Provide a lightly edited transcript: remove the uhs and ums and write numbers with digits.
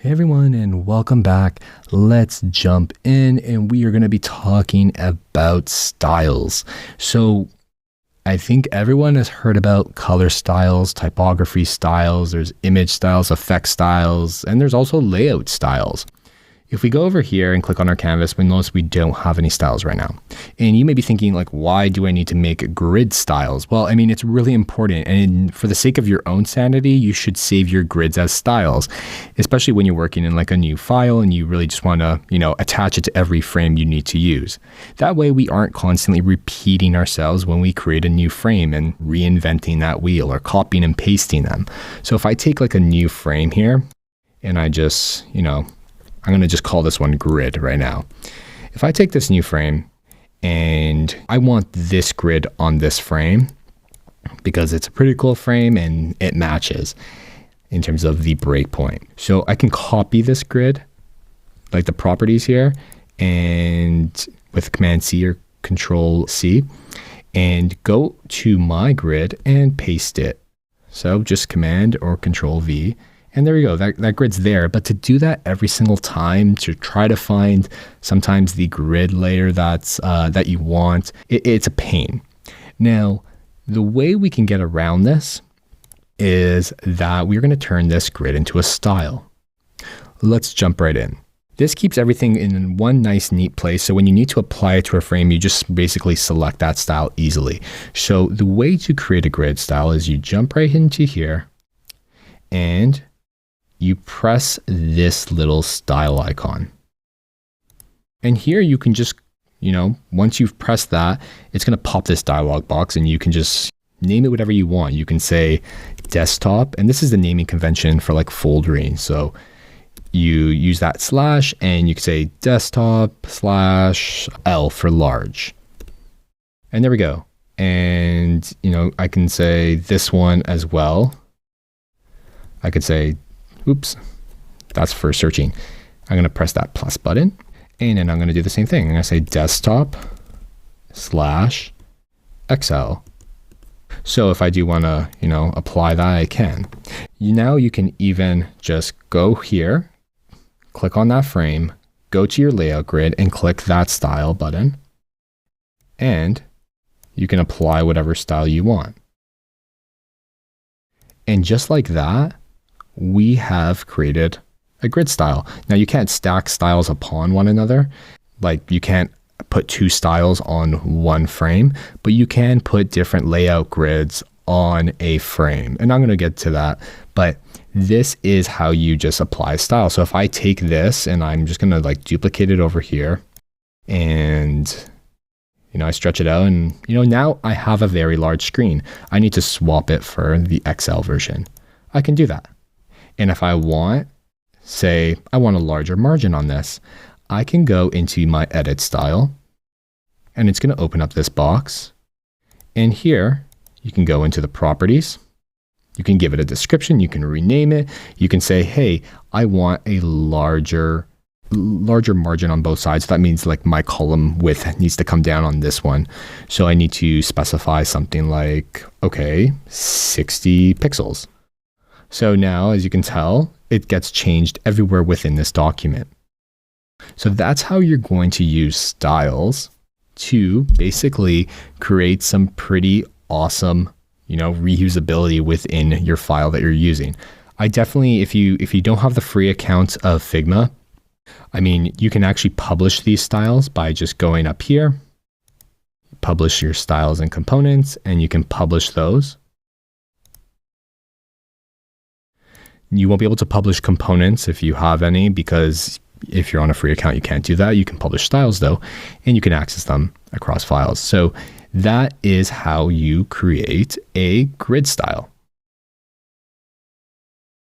Hey everyone, and welcome back. Let's jump in, and we are going to be talking about styles. So I think everyone has heard about color styles, typography styles, there's image styles, effect styles, and there's also layout styles. If we go over here and click on our canvas, we notice we don't have any styles right now. And you may be thinking, like, why do I need to make grid styles? Well, I mean, it's really important. And for the sake of your own sanity, you should save your grids as styles, especially when you're working in like a new file and you really just want to, attach it to every frame you need to use. That way we aren't constantly repeating ourselves when we create a new frame and reinventing that wheel or copying and pasting them. So if I take like a new frame here and I just, I'm going to just call this one grid right now. If I take this new frame and I want this grid on this frame because it's a pretty cool frame and it matches in terms of the breakpoint. So I can copy this grid, like the properties here, and with Command C or Control C, and go to my grid and paste it. So just Command or Control V. And there we go, that grid's there. But to do that every single time, to try to find sometimes the grid layer that you want, it's a pain. Now, the way we can get around this is that we're going to turn this grid into a style. Let's jump right in. This keeps everything in one nice, neat place. So when you need to apply it to a frame, you just basically select that style easily. So the way to create a grid style is you jump right into here and you press this little style icon. And here you can just, once you've pressed that, it's going to pop this dialog box and you can just name it whatever you want. You can say desktop, and this is the naming convention for like foldering. So you use that slash and you can say desktop/L for large. And there we go. And, I can say this one as well. I could say, oops, that's for searching. I'm going to press that plus button and then I'm going to do the same thing. I'm going to say desktop/XL. So if I do want to, apply that, I can. Now you can even just go here, click on that frame, go to your layout grid and click that style button. And you can apply whatever style you want. And just like that, we have created a grid style. Now you can't stack styles upon one another. Like you can't put two styles on one frame, but you can put different layout grids on a frame. And I'm going to get to that, but this is how you just apply style. So if I take this and I'm just going to like duplicate it over here and I stretch it out and now I have a very large screen. I need to swap it for the XL version. I can do that. And if I want, say, I want a larger margin on this, I can go into my edit style and it's going to open up this box. And here you can go into the properties. You can give it a description. You can rename it. You can say, hey, I want a larger margin on both sides. That means like my column width needs to come down on this one. So I need to specify something like, okay, 60 pixels. So now, as you can tell, it gets changed everywhere within this document. So that's how you're going to use styles to basically create some pretty awesome, reusability within your file that you're using. I definitely, if you don't have the free account of Figma, you can actually publish these styles by just going up here, publish your styles and components, and you can publish those. You won't be able to publish components if you have any, because if you're on a free account, you can't do that. You can publish styles though, and you can access them across files. So that is how you create a grid style.